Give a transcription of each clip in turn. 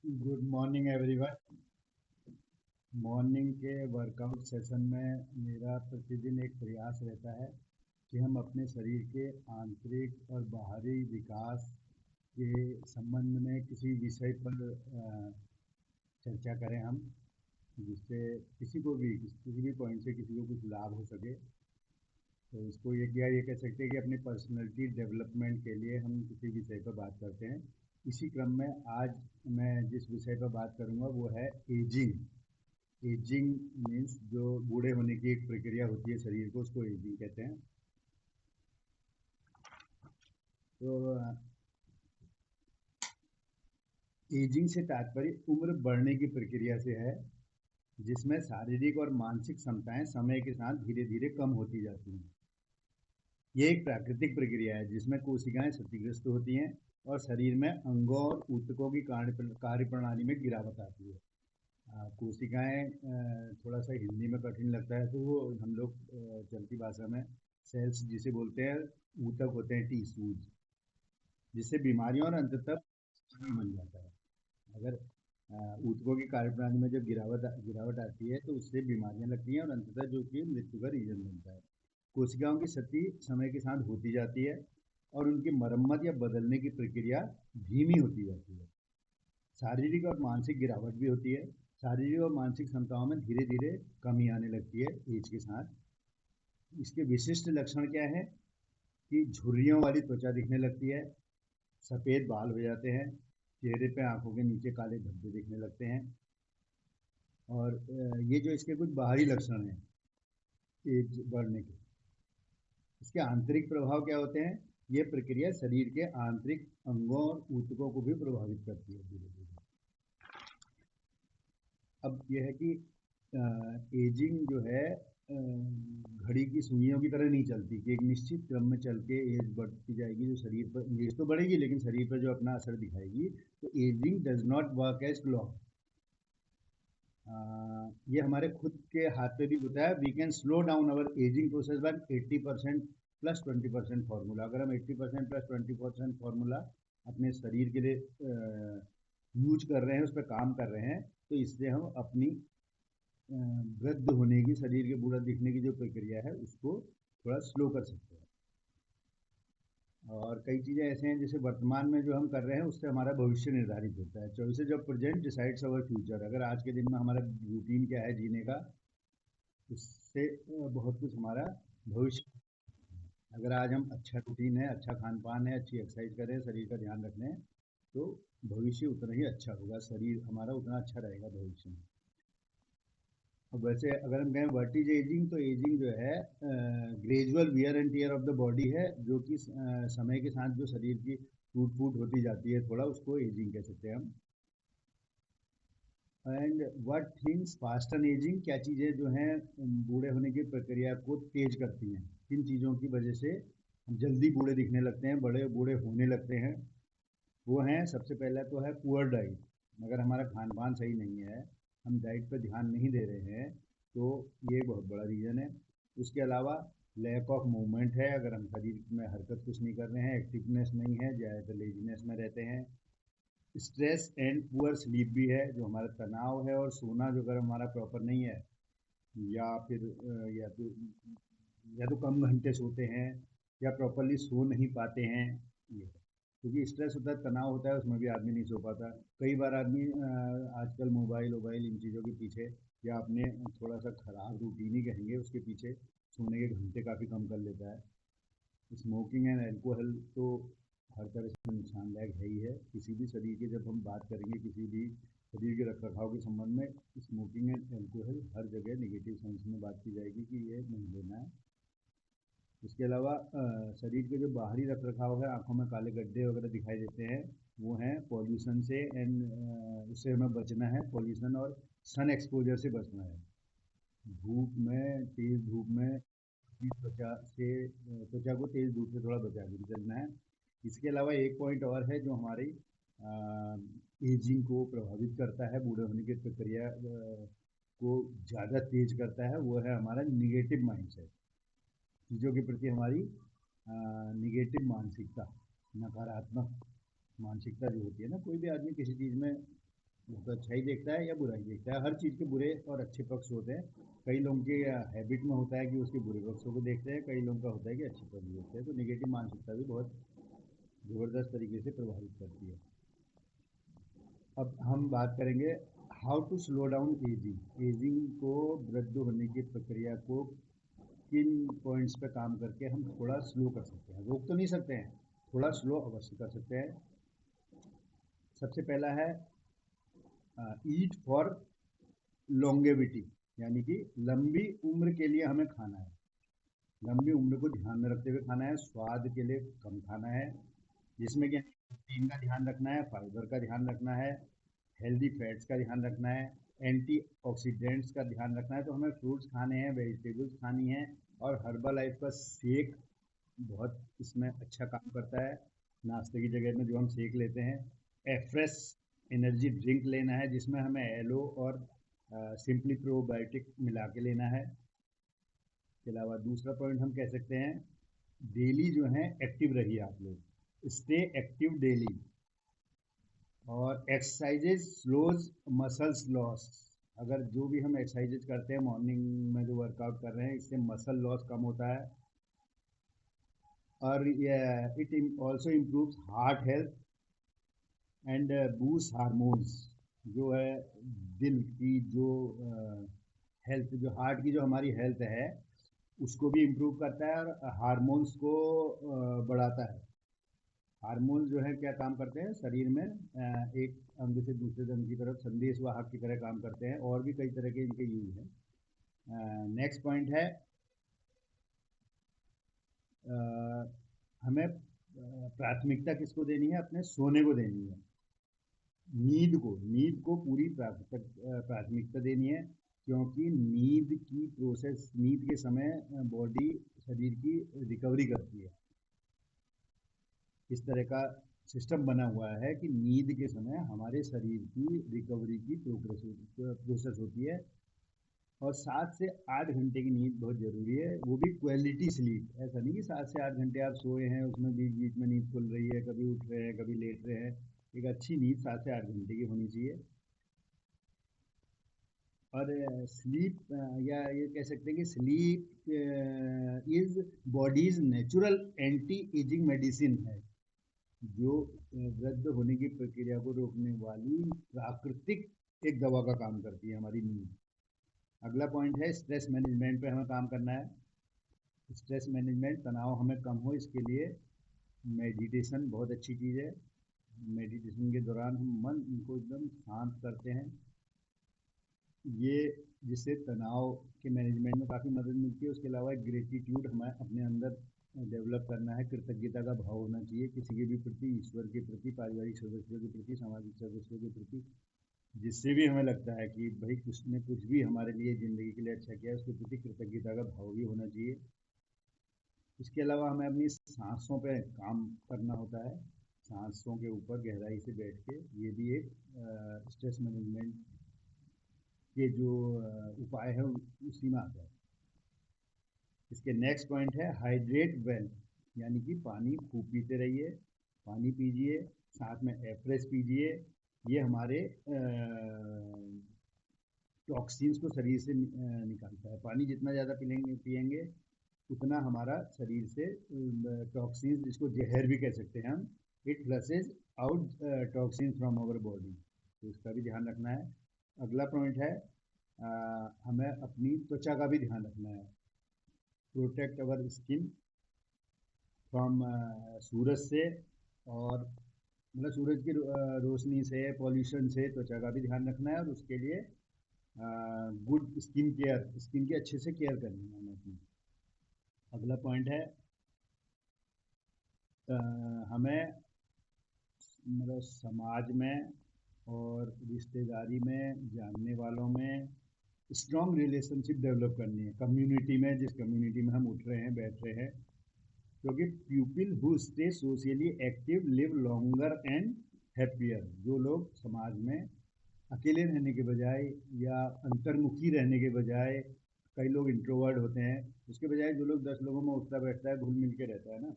Good morning everyone. Morning के workout session में मेरा प्रतिदिन एक प्रयास रहता है कि हम अपने शरीर के आंतरिक और बाहरी विकास के संबंध में किसी विषय पर चर्चा करें हम, जिससे किसी को भी किसी भी पॉइंट से किसी को कुछ लाभ हो सके। तो इसको ये कह सकते हैं कि अपनी पर्सनैलिटी डेवलपमेंट के लिए हम किसी विषय पर बात करते हैं। इसी क्रम में आज मैं जिस विषय पर बात करूंगा वो है एजिंग। एजिंग मीन्स जो बूढ़े होने की एक प्रक्रिया होती है शरीर को, उसको एजिंग कहते हैं। तो एजिंग से तात्पर्य उम्र बढ़ने की प्रक्रिया से है, जिसमें शारीरिक और मानसिक क्षमताएं समय के साथ धीरे धीरे कम होती जाती हैं। ये एक प्राकृतिक प्रक्रिया है जिसमें कोशिकाएं क्षतिग्रस्त होती हैं और शरीर में अंगों और ऊतकों की कार्य प्रणाली में गिरावट आती है। कोशिकाएं थोड़ा सा हिंदी में कठिन लगता है, तो वो हम लोग चलती भाषा में सेल्स जिसे बोलते हैं, ऊतक होते हैं, टिश्यूज, जिससे बीमारियों और अंततः बन जाता है। अगर ऊतकों की कार्यप्रणाली में जब गिरावट आती है तो उससे बीमारियां लगती हैं और अंततः जो कि मृत्यु का रीजन बनता है। कोशिकाओं की क्षति समय के साथ होती जाती है और उनकी मरम्मत या बदलने की प्रक्रिया धीमी होती जाती है। शारीरिक और मानसिक गिरावट भी होती है। शारीरिक और मानसिक क्षमताओं में धीरे धीरे कमी आने लगती है एज के साथ। इसके विशिष्ट लक्षण क्या है कि झुर्रियों वाली त्वचा दिखने लगती है, सफ़ेद बाल हो जाते हैं, चेहरे पे आंखों के नीचे काले धब्बे दिखने लगते हैं। और ये जो इसके कुछ बाहरी लक्षण हैं एज बढ़ने के, इसके आंतरिक प्रभाव क्या होते हैं? ये प्रक्रिया शरीर के आंतरिक अंगों और ऊतकों को भी प्रभावित करती है धीरे धीरे। अब यह है कि एजिंग जो है घड़ी की सुइयों की तरह नहीं चलती कि एक निश्चित क्रम में चल के एज बढ़ती जाएगी, जो शरीर पर एज तो बढ़ेगी लेकिन शरीर पर जो अपना असर दिखाएगी। तो ageing does not work as clock. ये हमारे खुद के हाथ पे भी होता है। We can slow down our ageing process by 80% plus 20% formula. अगर हम 80% प्लस 20% फार्मूला अपने शरीर के लिए यूज कर रहे हैं, उस पर काम कर रहे हैं, तो इससे हम अपनी वृद्ध होने की, शरीर के बूढ़ा दिखने की जो प्रक्रिया है उसको थोड़ा स्लो कर सकते हैं। और कई चीज़ें ऐसे हैं जैसे वर्तमान में जो हम कर रहे हैं उससे हमारा भविष्य निर्धारित होता है। Choices of present decides our future. अगर आज के दिन में हमारा रूटीन क्या है जीने का, उससे बहुत कुछ हमारा भविष्य। अगर आज हम अच्छा रूटीन है, अच्छा खान पान है, अच्छी एक्सरसाइज करें, शरीर का ध्यान रखें, तो भविष्य उतना ही अच्छा होगा, शरीर हमारा उतना अच्छा रहेगा भविष्य में। अब वैसे अगर हम कहें व्हाट इज एजिंग, तो एजिंग जो है gradual wear and tear of the body है, जो कि समय के साथ जो शरीर की टूट फूट होती जाती है थोड़ा, उसको एजिंग कह सकते हैं हम। And what things fasten ageing, क्या चीज़ें जो हैं बूढ़े होने की प्रक्रिया को तेज करती हैं, किन चीज़ों की वजह से हम जल्दी बूढ़े दिखने लगते हैं, बड़े बूढ़े होने लगते हैं। वो हैं, सबसे पहला तो है पुअर डाइट। अगर हमारा खान पान सही नहीं है, हम डाइट पर ध्यान नहीं दे रहे हैं, तो ये बहुत बड़ा रीज़न है। उसके अलावा लैक ऑफ मूवमेंट है। अगर हम शरीर में हरकत कुछ नहीं कर रहे हैं, एक्टिवनेस नहीं है, ज़्यादातर लेजीनेस में रहते हैं। स्ट्रेस एंड पुअर स्लीप भी है, जो हमारा तनाव है और सोना जो अगर हमारा प्रॉपर नहीं है, या फिर या तो कम घंटे सोते हैं या प्रॉपरली सो नहीं पाते हैं। ये क्योंकि स्ट्रेस होता है, तनाव होता है, उसमें भी आदमी नहीं सो पाता। कई बार आदमी आजकल मोबाइल इन चीज़ों के पीछे, या अपने थोड़ा सा खराब रूटीन ही कहेंगे उसके पीछे, सोने के घंटे काफ़ी कम कर लेता है। स्मोकिंग एंड अल्कोहल तो हर तरह से नुकसानदायक है ही है। किसी भी शरीर की जब हम बात करेंगे, किसी भी शरीर के रखरखाव के संबंध में, स्मोकिंग एंड अल्कोहल हर जगह नेगेटिव सेंस में बात की जाएगी कि ये नहीं लेना है। इसके अलावा शरीर के जो बाहरी रखरखाव है, आंखों में काले गड्ढे वगैरह दिखाई देते हैं, वो हैं पॉल्यूशन से। एंड उससे हमें बचना है, पॉल्यूशन और सन एक्सपोजर से बचना है। धूप में, तेज़ धूप में त्वचा को तेज़ धूप से थोड़ा बचा के चलना है। इसके अलावा एक पॉइंट और है जो हमारी एजिंग को प्रभावित करता है, बूढ़े होने की प्रक्रिया को ज़्यादा तेज करता है, वो है हमारा निगेटिव माइंडसेट। चीज़ों के प्रति हमारी निगेटिव मानसिकता, नकारात्मक मानसिकता जो होती है ना, कोई भी आदमी किसी चीज़ में वो तो अच्छा ही देखता है या बुरा ही देखता है। हर चीज़ के बुरे और अच्छे पक्ष होते हैं। कई लोगों के हैबिट में होता है कि उसके बुरे पक्षों को देखते हैं, कई लोगों का होता है कि अच्छे पक्ष देखते हैं। तो नेगेटिव मानसिकता भी बहुत ज़बरदस्त तरीके से प्रभावित करती है। अब हम बात करेंगे how to slow down ageing. Ageing को, वृद्ध होने की प्रक्रिया को किन पॉइंट्स पे काम करके हम थोड़ा स्लो कर सकते हैं। रोक तो नहीं सकते हैं, थोड़ा स्लो अवश्य कर सकते हैं। सबसे पहला है ईट फॉर लॉन्गेविटी, यानी कि लंबी उम्र के लिए हमें खाना है। लंबी उम्र को ध्यान में रखते हुए खाना है। स्वाद के लिए कम खाना है, जिसमें कि प्रोटीन का ध्यान रखना है, फाइबर का ध्यान रखना है, हेल्दी फैट्स का ध्यान रखना है, एंटीऑक्सीडेंट्स का ध्यान रखना है। तो हमें फ्रूट्स खाने हैं, वेजिटेबल्स खानी है, और हर्बल लाइफ का शेक बहुत इसमें अच्छा काम करता है। नाश्ते की जगह में जो हम शेक लेते हैं, एफ्रेश एनर्जी ड्रिंक लेना है, जिसमें हमें एलो और सिंपली प्रोबायोटिक मिला के लेना है। इसके अलावा दूसरा पॉइंट हम कह सकते हैं, डेली जो है एक्टिव रहिए आप लोग, स्टे एक्टिव डेली। और एक्सरसाइजेज स्लोज मसल्स लॉस। अगर जो भी हम एक्सरसाइजेज करते हैं मॉर्निंग में, जो वर्कआउट कर रहे हैं, इससे मसल लॉस कम होता है। और it also improves heart health and boost hormones. जो है दिल की जो हेल्थ, जो हार्ट की जो हमारी हेल्थ है, उसको भी इम्प्रूव करता है और हार्मोन्स को बढ़ाता है। हार्मोन जो है क्या काम करते हैं शरीर में, एक अंग से दूसरे अंग की तरफ संदेश वाहक की तरह काम करते हैं। और भी कई तरह के इनके यूज हैं। नेक्स्ट पॉइंट है, हमें प्राथमिकता किसको देनी है, अपने सोने को देनी है। नींद को पूरी प्राथमिकता देनी है, क्योंकि नींद की प्रोसेस, नींद के समय बॉडी शरीर की रिकवरी करती है। इस तरह का सिस्टम बना हुआ है कि नींद के समय हमारे शरीर की रिकवरी की प्रोसेस होती है। और 7 से 8 घंटे की नींद बहुत ज़रूरी है, वो भी क्वालिटी स्लीप। ऐसा नहीं कि 7 से 8 घंटे आप सोए हैं, उसमें बीच बीच में नींद खुल रही है, कभी उठ रहे हैं, कभी लेट रहे हैं। एक अच्छी नींद 7 से 8 घंटे की होनी चाहिए। और स्लीप, या ये कह सकते हैं कि sleep is bodies natural anti ageing medicine है, जो वृद्ध होने की प्रक्रिया को रोकने वाली प्राकृतिक एक दवा का काम करती है हमारी नींद। अगला पॉइंट है, स्ट्रेस मैनेजमेंट पे हमें काम करना है। स्ट्रेस मैनेजमेंट, तनाव हमें कम हो, इसके लिए मेडिटेशन बहुत अच्छी चीज़ है। मेडिटेशन के दौरान हम मन को एकदम शांत करते हैं, ये जिससे तनाव के मैनेजमेंट में काफ़ी मदद मिलती है। उसके अलावा ग्रेटिट्यूड हमें अपने अंदर डेवलप करना है। कृतज्ञता का भाव होना चाहिए किसी के भी प्रति, ईश्वर के प्रति, पारिवारिक सदस्यों के प्रति, सामाजिक सदस्यों के प्रति। जिससे भी हमें लगता है कि भाई कुछ ने कुछ भी हमारे लिए ज़िंदगी के लिए अच्छा किया है, उसके प्रति कृतज्ञता का भाव भी होना चाहिए। इसके अलावा हमें अपनी सांसों पे काम करना होता है, सांसों के ऊपर गहराई से बैठ के। ये भी एक स्ट्रेस मैनेजमेंट के जो उपाय है उसी में आता है। इसके नेक्स्ट पॉइंट है, हाइड्रेट वेल, यानी कि पानी खूब पीते रहिए, पानी पीजिए, साथ में एफ्रेश पीजिए। ये हमारे टॉक्सिन्स को शरीर से निकालता है। पानी जितना ज़्यादा पिएंगे उतना हमारा शरीर से टॉक्सिन्स, जिसको जहर भी कह सकते हैं हम, it flushes out toxins from our body. तो इसका भी ध्यान रखना है। अगला पॉइंट है, हमें अपनी त्वचा का भी ध्यान रखना है। प्रोटेक्ट अवर स्किन फ्रॉम सूरज से, और मतलब सूरज की रोशनी से, पॉल्यूशन से त्वचा का भी ध्यान रखना है। और उसके लिए गुड स्किन केयर, स्किन की अच्छे से केयर करनी है हमें अपनी। अगला पॉइंट है, हमें मतलब समाज में और रिश्तेदारी में, जानने वालों में स्ट्रॉन्ग रिलेशनशिप डेवलप करनी है। कम्युनिटी में, जिस कम्युनिटी में हम उठ रहे हैं, बैठ रहे हैं, क्योंकि people who stay socially active live longer and happier. जो लोग समाज में अकेले रहने के बजाय या अंतर्मुखी रहने के बजाय, कई लोग इंट्रोवर्ट होते हैं, उसके बजाय जो लोग 10 लोगों में उठता बैठता है, घुल मिल के रहता है ना,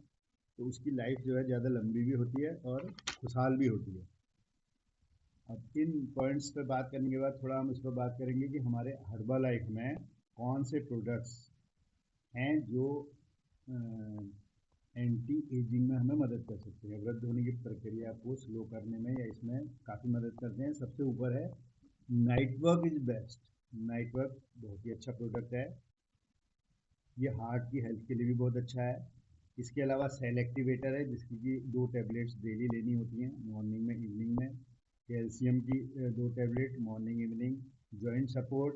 तो उसकी लाइफ जो है ज़्यादा लंबी भी होती है और खुशहाल भी होती है। अब इन पॉइंट्स पे बात करने के बाद थोड़ा हम इस पर बात करेंगे कि हमारे हर्बल लाइफ में कौन से प्रोडक्ट्स हैं जो एंटी एजिंग में हमें मदद कर सकते हैं, वृद्ध होने की प्रक्रिया को स्लो करने में या इसमें काफ़ी मदद करते हैं। सबसे ऊपर है night work is best. Night work बहुत ही अच्छा प्रोडक्ट है, ये हार्ट की हेल्थ के लिए भी बहुत अच्छा है। इसके अलावा सेल एक्टिवेटर है, जिसकी कि 2 टैबलेट्स डेली लेनी होती हैं, मॉर्निंग में इवनिंग में। कैल्शियम की 2 tablet morning evening. Joint support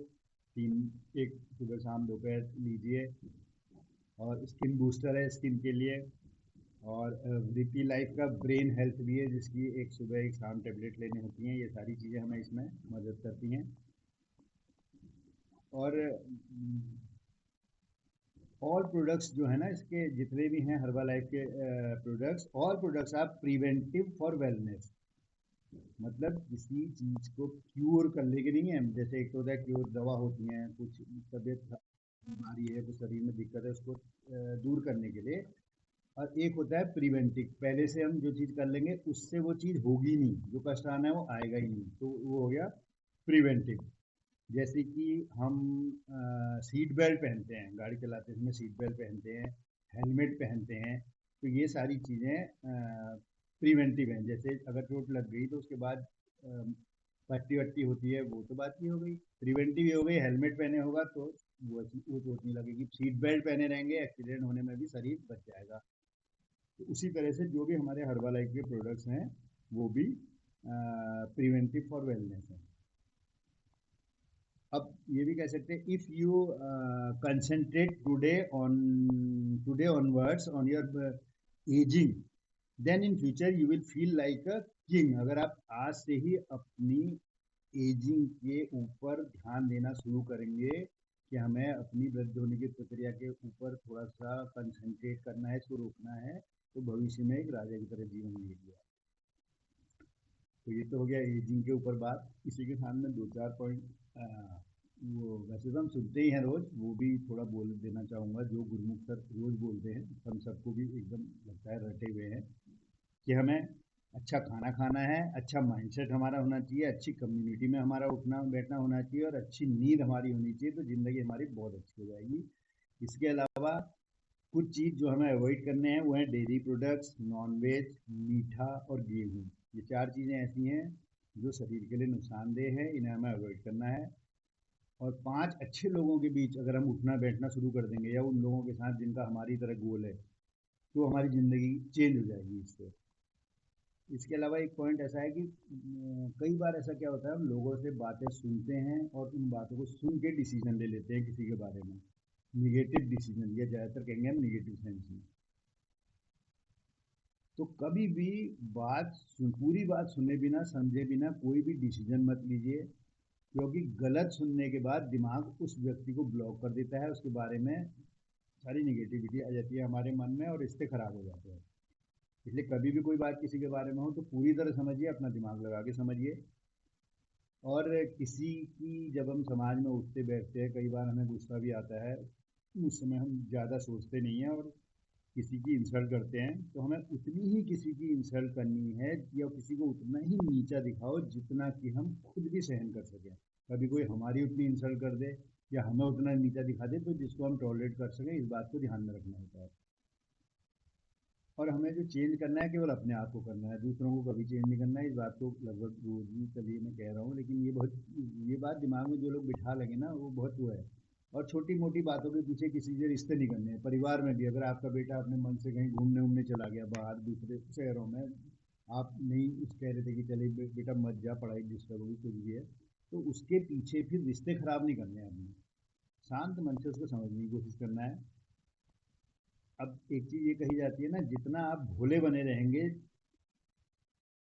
3, एक सुबह शाम दोपहर लीजिए। और स्किन बूस्टर है स्किन के लिए। और वृद्धि लाइफ का ब्रेन हेल्थ भी है, जिसकी एक सुबह एक शाम टैबलेट लेनी होती हैं। ये सारी चीज़ें हमें इसमें मदद करती हैं। और ऑल प्रोडक्ट्स जो है ना, इसके जितने भी हैं हर्बल लाइफ के products, all products are preventive for wellness. मतलब किसी चीज़ को क्योर करने के नहीं है। जैसे एक तो होता है क्योर, दवा होती हैं, कुछ तबीयत बीमारी है, कुछ शरीर में दिक्कत है, उसको दूर करने के लिए। और एक होता है प्रिवेंटिव, पहले से हम जो चीज़ कर लेंगे उससे वो चीज़ होगी नहीं, जो कष्ट आना है वो आएगा ही नहीं, तो वो हो गया प्रिवेंटिव। जैसे कि हम सीट बेल्ट पहनते हैं, गाड़ी चलाते समय सीट बेल्ट पहनते हैं, हेलमेट पहनते हैं, तो ये सारी चीज़ें प्रिवेंटिव हैं। जैसे अगर चोट लग गई तो उसके बाद पट्टी वट्टी होती है, वो तो बात नहीं हो गई, प्रिवेंटिव ही हो गई। हेलमेट पहने होगा तो वो चोट नहीं लगेगी। सीट बेल्ट पहने रहेंगे, एक्सीडेंट होने में भी शरीर बच जाएगा। तो उसी तरह से जो भी हमारे हर्बल लाइफ के प्रोडक्ट्स हैं वो भी प्रिवेंटिव फॉर वेलनेस है। अब ये भी कह सकते हैं, if you concentrate today onwards on your ageing, then in future you will feel like a king. अगर आप आज से ही अपनी एजिंग के ऊपर ध्यान देना शुरू करेंगे कि हमें अपनी वृद्ध होने की प्रक्रिया के ऊपर थोड़ा सा कंसंट्रेट करना है, इसको रोकना है, तो भविष्य में एक राजा की तरह जीवन जिएंगे। तो ये तो हो गया एजिंग के ऊपर बात। इसी के सामने 2-4 पॉइंट वो वैसे तो हम सुनते ही हैं रोज़, वो भी थोड़ा बोल देना चाहूँगा, जो गुरमुख सर रोज़ बोलते हैं, हम सबको भी एकदम लगता है रटे हुए हैं, कि हमें अच्छा खाना खाना है, अच्छा माइंडसेट हमारा होना चाहिए, अच्छी कम्युनिटी में हमारा उठना बैठना होना चाहिए, और अच्छी नींद हमारी होनी चाहिए, तो ज़िंदगी हमारी बहुत अच्छी हो जाएगी। इसके अलावा कुछ चीज़ जो हमें अवॉइड करने हैं वो हैं डेयरी प्रोडक्ट्स, नॉन-वेज, मीठा और गेहूँ। ये 4 चीज़ें ऐसी हैं जो शरीर के लिए नुकसानदेह है, इन्हें हमें अवॉइड करना है। और 5 अच्छे लोगों के बीच अगर हम उठना बैठना शुरू कर देंगे, या उन लोगों के साथ जिनका हमारी तरह गोल है, तो हमारी ज़िंदगी चेंज हो जाएगी इससे। इसके अलावा एक पॉइंट ऐसा है कि कई बार ऐसा क्या होता है, हम लोगों से बातें सुनते हैं और उन बातों को सुन के डिसीजन ले लेते हैं किसी के बारे में, निगेटिव डिसीजन, या ज़्यादातर कहेंगे हम निगेटिव सेंस में। तो कभी भी पूरी बात सुने बिना समझे बिना कोई भी डिसीजन मत लीजिए, क्योंकि गलत सुनने के बाद दिमाग उस व्यक्ति को ब्लॉक कर देता है, उसके बारे में सारी निगेटिविटी आ जाती है हमारे मन में और रिश्ते खराब हो जाते हैं। इसलिए कभी भी कोई बात किसी के बारे में हो तो पूरी तरह समझिए, अपना दिमाग लगा के समझिए। और किसी की जब हम समाज में उठते बैठते हैं, कई बार हमें गुस्सा भी आता है, उस समय हम ज़्यादा सोचते नहीं हैं और किसी की इंसल्ट करते हैं, तो हमें उतनी ही किसी की इंसल्ट करनी है, या किसी को उतना ही नीचा दिखाओ जितना कि हम खुद भी सहन कर सकें। कभी कोई हमारी उतनी इंसल्ट कर दे या हमें उतना नीचा दिखा दे, तो जिसको हम टॉलरेट कर सकें, इस बात को ध्यान में रखना होता है। और हमें जो चेंज करना है केवल अपने आप को करना है, दूसरों को कभी चेंज नहीं करना है। इस बात को लगभग रोज ही चलिए मैं कह रहा हूँ, लेकिन ये बात दिमाग में जो लोग बिठा लेंगे ना, वो बहुत वो है। और छोटी मोटी बातों के पीछे किसी से रिश्ते नहीं करने हैं। परिवार में भी अगर आपका बेटा अपने मन से कहीं घूमने उमने चला गया बाहर दूसरे शहरों में, आप नहीं उस कह रहे थे कि चले बेटा मत जा, पढ़ाई डिस्टर्ब होगी, कुछ भी है, तो उसके पीछे फिर रिश्ते खराब नहीं करने हैं आपने, शांत मन से उसको समझने की कोशिश करना है। अब एक चीज़ ये कही जाती है ना, जितना आप भोले बने रहेंगे,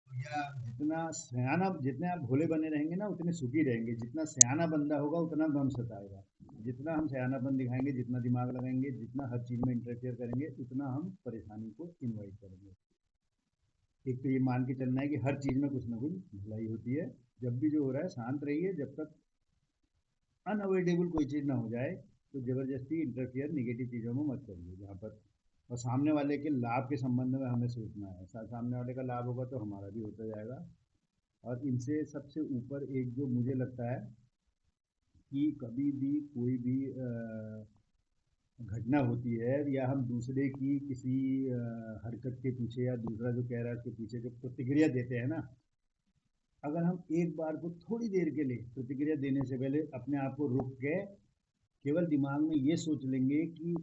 या जितने आप भोले बने रहेंगे ना उतने सुखी रहेंगे। जितना सयाना बंदा होगा उतना गम सताएगा। जितना हम सयानापन दिखाएंगे, जितना दिमाग लगाएंगे, जितना हर चीज़ में इंटरफेयर करेंगे, उतना हम परेशानी को इन्वाइट करेंगे। एक तो ये मान के चलना है कि हर चीज़ में कुछ ना कुछ भलाई होती है। जब भी जो हो रहा है शांत रहिए, जब तक अनअवॉइडेबल कोई चीज़ ना हो जाए, तो ज़बरदस्ती इंटरफियर नेगेटिव चीज़ों में मत करिए जहाँ पर। और सामने वाले के लाभ के संबंध में हमें सोचना है, सामने वाले का लाभ होगा तो हमारा भी होता जाएगा। और इनसे सबसे ऊपर एक जो मुझे लगता है कि कभी भी कोई भी घटना होती है या हम दूसरे की किसी हरकत के पीछे या दूसरा जो कह रहा है उसके पीछे जो प्रतिक्रिया देते हैं ना, अगर हम एक बार को थोड़ी देर के लिए प्रतिक्रिया देने से पहले अपने आप को रोक के केवल दिमाग में ये सोच लेंगे कि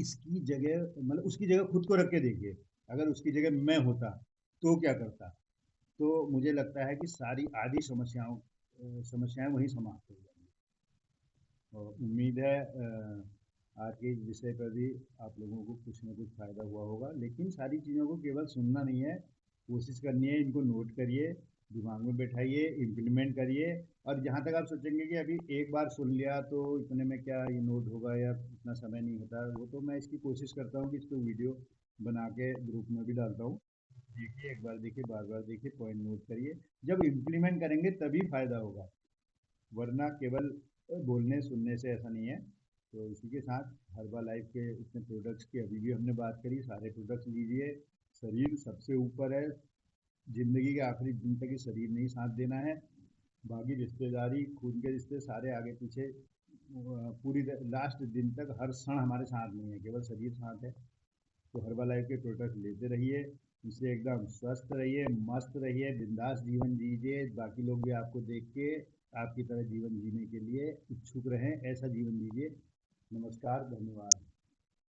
इसकी जगह मतलब उसकी जगह खुद को रख के देखिए, अगर उसकी जगह मैं होता तो क्या करता। तो मुझे लगता है कि सारी आधी समस्याएं वहीं समाप्त हो जाएंगी। और उम्मीद है आज के इस विषय पर भी आप लोगों को कुछ न कुछ फ़ायदा हुआ होगा, लेकिन सारी चीज़ों को केवल सुनना नहीं है, कोशिश करनी है, इनको नोट करिए, दिमाग में बैठाइए, इम्प्लीमेंट करिए। और जहाँ तक आप सोचेंगे कि अभी एक बार सुन लिया तो इतने में क्या ये नोट होगा या इतना समय नहीं होता, वो तो मैं इसकी कोशिश करता हूँ कि इसको वीडियो बना के ग्रुप में भी डालता हूँ। देखिए, एक बार देखिए, बार बार देखिए, पॉइंट नोट करिए। जब इम्प्लीमेंट करेंगे तभी फ़ायदा होगा, वरना केवल बोलने सुनने से ऐसा नहीं है। तो इसी के साथ हर्बा लाइफ के इतने प्रोडक्ट्स की अभी भी हमने बात करी, सारे प्रोडक्ट्स लीजिए। शरीर सबसे ऊपर है, ज़िंदगी के आखिरी दिन तक ही शरीर ने ही साथ देना है, बाकी रिश्तेदारी खून के रिश्ते सारे आगे पीछे पूरी लास्ट दिन तक हर क्षण हमारे साथ नहीं है, केवल शरीर साथ है। तो हर्बा लाइफ के प्रोडक्ट लेते रहिए, इससे एकदम स्वस्थ रहिए, मस्त रहिए, बिंदास जीवन जीजिए, बाकी लोग भी आपको देख के आपकी तरह जीवन जीने के लिए इच्छुक रहें, ऐसा जीवन जीजिए। नमस्कार, धन्यवाद।